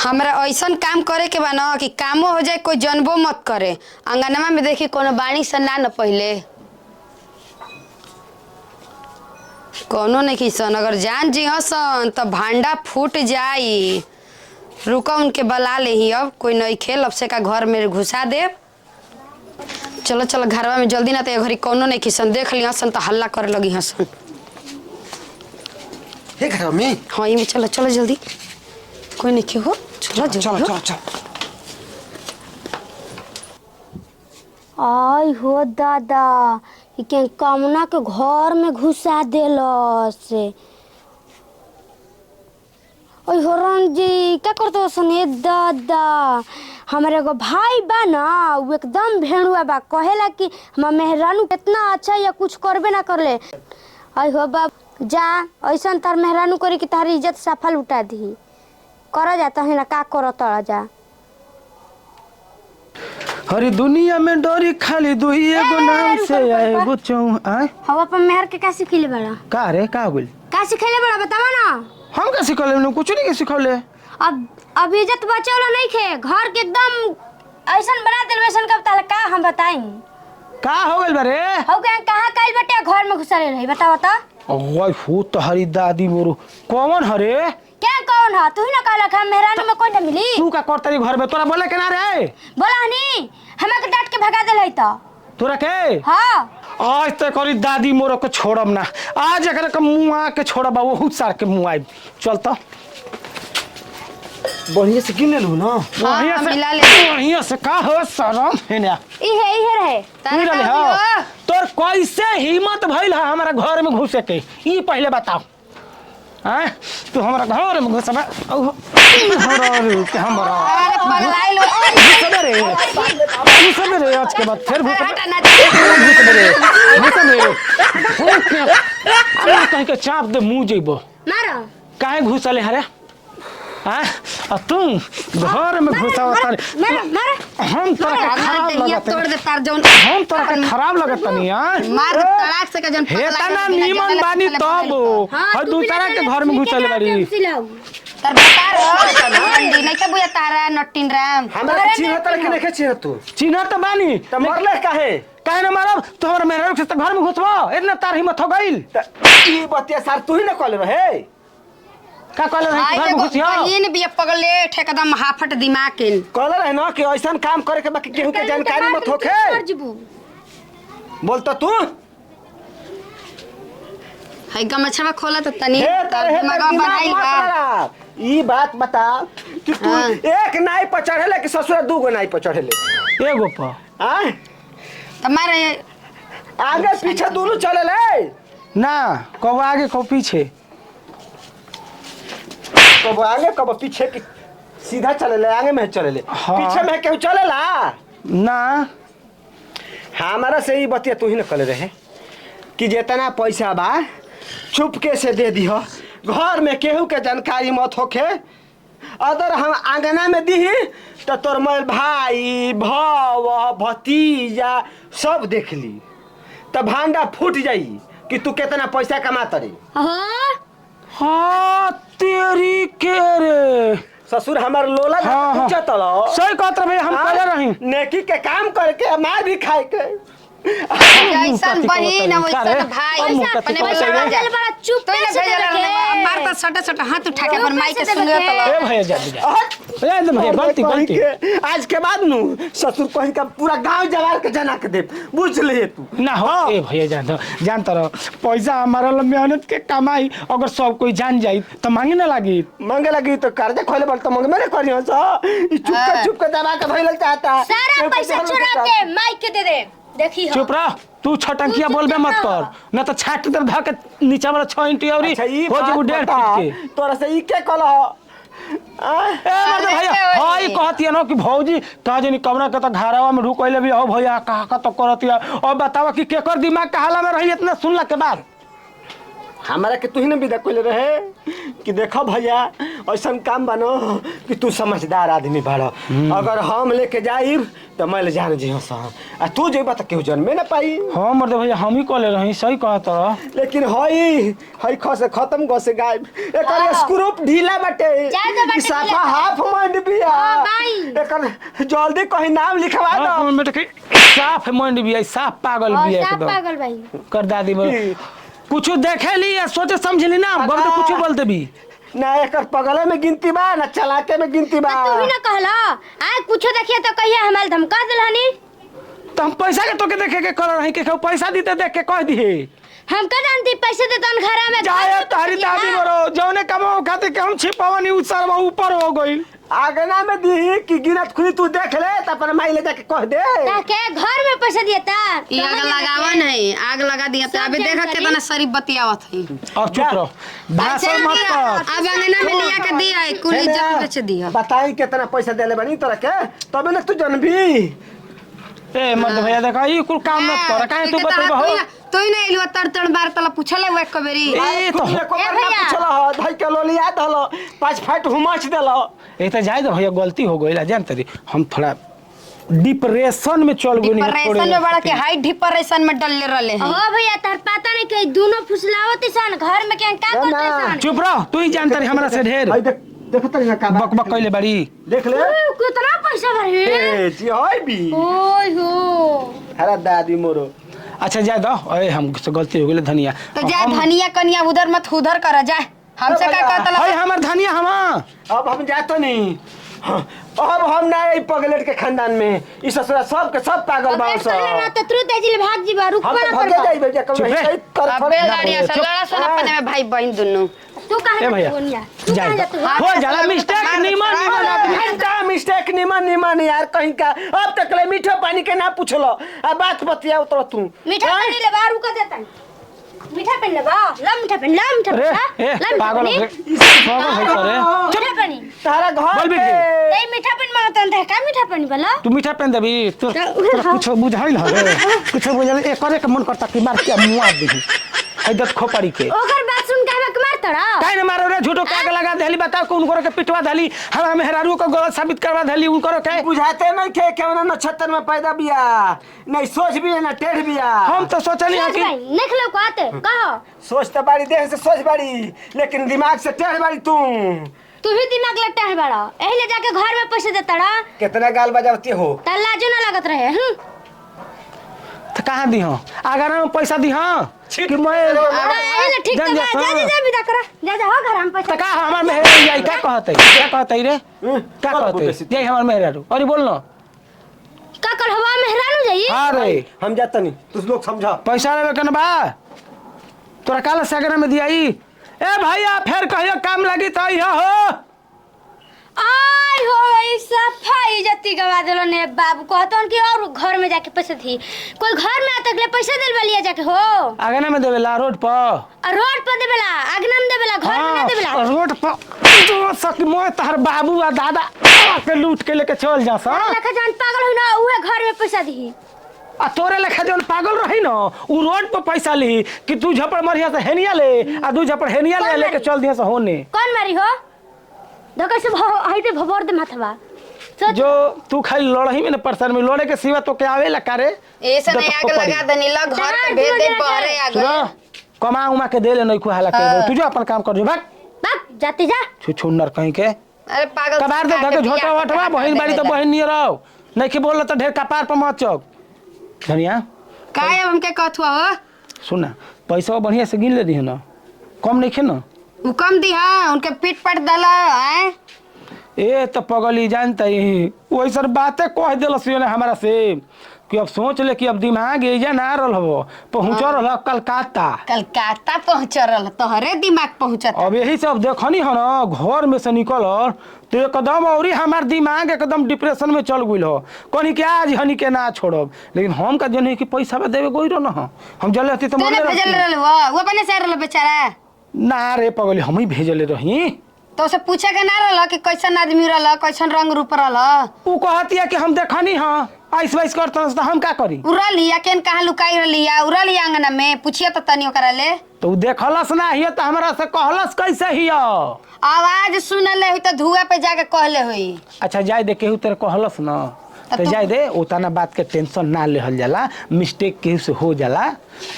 हमरा ऐसा काम करे के बा न कि कामो हो जाए कोई जनबो मत करे। अंगनमा में देखी कोनो बाणी से ना न पहले कोनो नहीं किसन अगर जान जी हसन तो भांडा फूट जाई। रुका उनके बला ले ही अब कोई नहीं खेल अब से का घर में घुसा दे। चलो चलो घरवा में जल्दी ना तो घरी कोनो नहीं किसन देख ली हसन तो हल्ला करे लगी हसन। हे घर में हाँ ये चलो चलो जल्दी कोई नहीं क्यों हो चलो चलो जल्दी चलो चलो। आई हो दादा इके कामना के घर में घुसा देलस। ओय हो रंजी क्या करते हो सने दादा हमारे एगो भाई बा ना वो एकदम भेड़ुआ बा कहेला कि हम मेहरानू कितना अच्छा या कुछ करबे ना करले। आई हो बाप जा ऐसा तार मेहरानू करी कि तारी इज्जत सफल उठा दी कर जाता है ना का करो तड़ा जा। हरी दुनिया में डोरी खाली दुई एगो नाम से एगो चौ आए हम अपन मेहर के का सिखले बड़ा का रे का बोल का सिखले बड़ा बतावा ना। हम का सिखले कुछ नहीं के सिखले। अब इज्जत बचौलो नहीं खे घर के एकदम ऐसा बना दिल वैसन का बता का हम बताई का हो गइल बारे हो गया कहां काइल बटे घर में घुसले रही बतावा तो। ओए फू तो हरी दादी मोरू कौन हरे क्या कौन है तू ही ना कहला खा मेहरानू में कोई ना मिली तू का करतरी घर में तोरा बोले के ना रे बोला हनी हमें के डांट के भगा देल है तो तोरा के हां आज तक करी दादी मोरो को छोड़ब ना आज एकरा के मुआ के छोड़ब बहुत सार के मुआई चल तो बढ़िया से गिन लेलू ना बढ़िया से मिला ले बढ़िया से का हो शरम है ना ई रहे तू रहे तोर कैसे हिम्मत भइल है हमारा घर में घुसे के ई पहले बताओ हैं तू हमारा घर में घुसबा हमारा अरे पगलाई लो घुसबे रे आज के बाद फिर घुसबे कहीं के चाप दे मुंह जइबो मारो काहे घुसले हरे हैं आ तू घर में घुसावता मारो हम तोरा खराब लगत तोड़ दे तार जौन हम तोरा खराब लगत नहीं यार मार तड़ाक से का जौन हेता ना नीमन बानी तब हर दूसरा के घर में घुसले बारी तार बता रो मंडी नहीं के बुया तारा नट्टिन राम हमरा चिन्हत के नहीं चिन्हत तू चिन्ह तो बानी त मरले काहे ना मारब तोहर मेरे से घर में घुसबो इतना तार हिम्मत हो गइल ई बतिया सार तू ही ना कहले रहे का कहले रही घर में घुसिया इन बिया पगले ठेकदम हाफट दिमाग के कहले रहे ना कि ऐसा काम करे के बाकी केहू के जानकारी मत होखे बोल तो तू है गमछवा खोला तो तनी हे तार हे दिमाग बनाइल बा ई बात बता कि तू हाँ। एक नाई पर चढ़ेले कि ससुर दू गो नाई पर चढ़ेले एगो पर हां तुम्हारे आगे पीछे दोनों चलेले ना कब आगे कब पीछे कब आगे कब पीछे की सीधा चलेले आगे में चलेले हाँ। पीछे में केहू चलेला ना हमारा से ही बतिया तू ही न कले रहे कि जितना पैसा बा चुपके से दे दिहो घर में केहू के जानकारी मत होखे अगर हम आंगना में दी तो तोर मोर भाई भाव भतीजा सब देख ली तो भांडा फूट जाई कि तू कितना पैसा कमा तरी हाँ तेरी के रे ससुर हमार लोला हाँ, हाँ। चलो सही कहत रहे हम कहले रही नेकी के काम करके मार भी खाए के जैसन बहिन वैसन भाई अपने बड़ा चुप तो ने भेजल मार त सटा सटा हाथ उठा के अपन माई के सुंगे ए भैया जा ए एकदम भैया गलती गलती आज के बाद नु ससुर कहीं का पूरा गांव जवार के जना के दे बुझ ले तू ना हो ए भैया जानता रहो पैसा हमारा मेहनत के कमाई अगर सब कोई जान जाई तो मांगे ना लागी मांगे लगी तो कर्जा खोले बल तो मांगे मेरे करी हो चुप के दबा के भइल चाहता सारा पैसा चुरा के माई के दे दे देखी चुप रह तू छटंकिया बोलबे मत कर ना तो छाट दे धा के नीचे वाला 6 इंच औरी हो जे 1.5 फीट के तोरा से ई के कहला ए मर्द भैया हाई कहतिया न कि भौजी ता जनी कमरा के तो घरवा में ढुकइले भी हो भैया का तो करतिया अब बतावा कि केकर दिमाग का हाला में रही इतना सुनला के बाद हमारा के तू ही ना विदा कोले रहे कि देखो भैया ऐसा काम बनो कि तू समझदार आदमी बाड़ो। अगर हम लेके जाइब तो मैं ले जान जी हस आ तू जेबा त केहू जन्मे ना पाई। हाँ मर्द भैया हम ही कहले रही सही कहत रह। लेकिन हई खस खत्म गसे गायब एकर स्क्रू ढीला बाटे ई साफा हाफ माइंड बिया। एकर जल्दी कहीं नाम लिखवा दो। बेटा के साफ माइंड भी है, साफ पागल भी है साफ एकदम। पागल भाई कर दादी कुछ देखे ली या सोचे समझली ना गम तो कुछ बोलते भी ना। एकर पगले में गिनती बा ना चलाके में गिनती बा। तू ही ना कहला आए कुछ देखिए तो कहिए हमारे धमका दिलहनी। तो हम पैसा के तो के देखे के कर रही के पैसा दीते देख के कह दिए हम का जानती पैसे दे तन घरा में जाए तारी दादी मरो जौने कमाओ खाते के हम छिपावनी उतर ऊपर हो गई। आगना में दी कि गिनत खुली तू देख ले त अपन माई ले जाके कह दे ताके घर में पैसा दिया ता ये आग लगावा नहीं, आग लगा दिया तो अभी देखा कितना शरीफ बतियावत है। अब चुप रहो भाषण मत कर। अब अंगना में लिया के दिया है कुल इज्जत बेच दिया। बताई कितना पैसा देले बनी तोरा के तबे ना तू जनबी। ए मर्द भैया देखा ई कुल काम मत कर काहे तू बतइबो हो। तू ही नहीं लियो तर बार तला पूछले वो एक बेरी। ए तो एको बार ना पूछला हो भाई के लोलिया दलो 5 फट हुमच देलो। ए त जाय दो भैया गलती हो गइला जानत री हम थोड़ा डिप्रेशन में चल गइनी डिप्रेशन में बड़ा के हाई डिप्रेशन में डलले रहले हैं। ओ भैया तार पता नहीं कि दोनों फुसलावत सन घर में क्या का करते सन। चुप रह तू ही जानत री हमरा से ढेर भाई देख देखत रे का बक बक कइले बड़ी देख ले कितना पैसा भरे ए जी होय बी ओय हो। अरे दादी मोरो। अच्छा जाय दो ए हम से गलती हो गेले धनिया तो जा धनिया कनिया उधर मत उधर कर जा हमसे का कहतला। हाय हमर धनिया हम अब हम जातो नहीं। हाँ, अब हम ना ई पगलेट के खानदान में ई ससुरा सब के सब पागल बा सब। ना तो तुरंत तेजी भाग जीवा रुक हम ना तो भागे कर जाई बेटा कम नहीं कर अबे गाड़िया से लड़ा सन अपने में भाई बहन दोनों। तू कहां ए भैया, बोनिया तू जाए कहां दो। जातू हो जाला मिस्टेक निमन आदमी का मिस्टेक निमन यार कहीं का अब तक ले मीठा पानी के ना पूछलो आ बात बतिया उतर तू। मीठा पानी ले बाहर रुक देता मीठा पानी ले बा ला मीठा पानी अरे ए पागल हो गए पागल है करे मीठा पानी तारा घर बोल भी पे ए मीठा पानी मांगता है का मीठा पानी वाला तू मीठा पेन देबी तो कुछ बुझाइल हवे कुछ बुझाइल ए करे के मन करता कि मार के मुआ देही इज्जत खोपड़ी के ओकर बात सुन के हमें मार तड़ा काहे न मारो रे झूठो काग लगा देली बताओ कौन करे के पिटवा देली हमरा मेहरारू को गलत साबित करवा देली उन करो के बुझाते नहीं थे केवना नक्षत्र में पैदा बिया नहीं सोच भी ना टेढ़ बिया। हम तो सोचनी है कि देख लो को आते कहो सोच तो बाड़ी देह से सोच बाड़ी लेकिन दिमाग से टेढ़ बाड़ी तू ही दिमाग लगता है बड़ा एही ले जाके घर में पैसे देता रहा कितना गाल बजावती हो त लाजो ना लागत रहे तो कहां दी हो अगर हम पैसा दी हां कि मैं एही ले ठीक जान बा जा, जा जा विदा करा जा जा हो घर हम पैसा तो का हमर मेहरारू जाई क्या कहते रे क्या कहते ये हमर मेहरारू अरे बोल ना का कर हवा मेहरानू जाई अरे हम जाता नहीं तुम लोग समझा पैसा लेवे कन बा तोरा काला सगरा में दियाई ए भैया फिर कहियो काम लगी तो इहो हो आई हो ई सफाई जति गवा देलो ने बाबू कहतन कि और घर में जाके पैसे दी कोई घर में आतक ले पैसा देल बलिया जाके हो आगना में देवेला रोड पर और रोड पर देबेला आगना में देबेला घर में ना देबेला रोड पर जो सक मोय तहर बाबू आ दादा के लूट के लेके चल जा सा लखा जान पागल होई ना उहे घर में पैसा दी आ तोरे लेखा जौन पागल रही न उ रोड पर पैसा ली कि तू झपड़ मरिया से हेनिया ले आ दू झपड़ हेनिया ले लेके चल दिया से होने कौन मारी हो धोखे से हाइते भभर दे माथवा जो तू खाली लड़ही में न परसर में लड़े के सिवा तो के आवेला कारे ऐसे नहीं आग लगा देनी ला घर पे भेज दे बहरे आ गए कमा उमा के दे ले नहीं खुहाला के तू जो अपन काम कर जो भाग बाप जाते जा छुछुन्नर कहीं के अरे पागल कबार दे धके झोटा वटवा बहिन बाड़ी तो बहिन नहीं रहो नहीं के बोल तो ढेर कपार पर मत चौक धनिया काहे हमके कहथुआ हो सुना पैसा बढ़िया से गिन ले दी ना कम नहीं खे ना उ कम दी हां उनके पीठ पट दला हैं ए तो पगली जानता ही वही सर बातें कह दिल ने हमारा से कि अब सोच ले कि अब दिमाग एजा ना रहल हो पहुँच रहा कलकत्ता कलकत्ता पहुंच रहल तोहरे दिमाग पहुंचत अब यही सब देखनी है ना घर में से निकल तो एकदम और हमार दिमाग एकदम डिप्रेशन में चल गई हो कहनी कि आज हनी के ना छोड़ब लेकिन हम का जन कि पैसा देवे गई रहो ना हम जल रहती तो तूने भेजल रहल वो अपने से रहल बेचारा ना रे पगली हम ही भेजले रही तो उसे पूछे के ना रहल कि कैसन आदमी रहल कैसन रंग रूप रहल उ कहती है कि हम देखनी हाँ ऐस वैस करता तो हम का करी? उड़लिया केन कहाँ लुकाई रलिया उड़लिया अंगना में पूछिए तो तनी ओकरा ले। तो उ देखलस ना हियो तो हमरा से कहलस कैसे हियो? आवाज सुनले हुई तो धुआं पे जाके कहले हुई। अच्छा जाय दे, केहू तेरे कहलस ना तो जाय दे, उतना बात के टेंशन ना लेहल जाला, मिस्टेक केहू से हो जाला।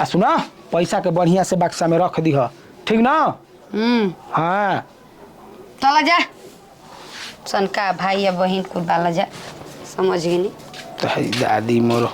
आ सुना, पैसा के बढ़िया से बक्सा में रख दीह, ठीक ना? हाँ चला जा सनका भाई या बहन कुल बाला जा, समझ गई नहीं। तो दादी मोर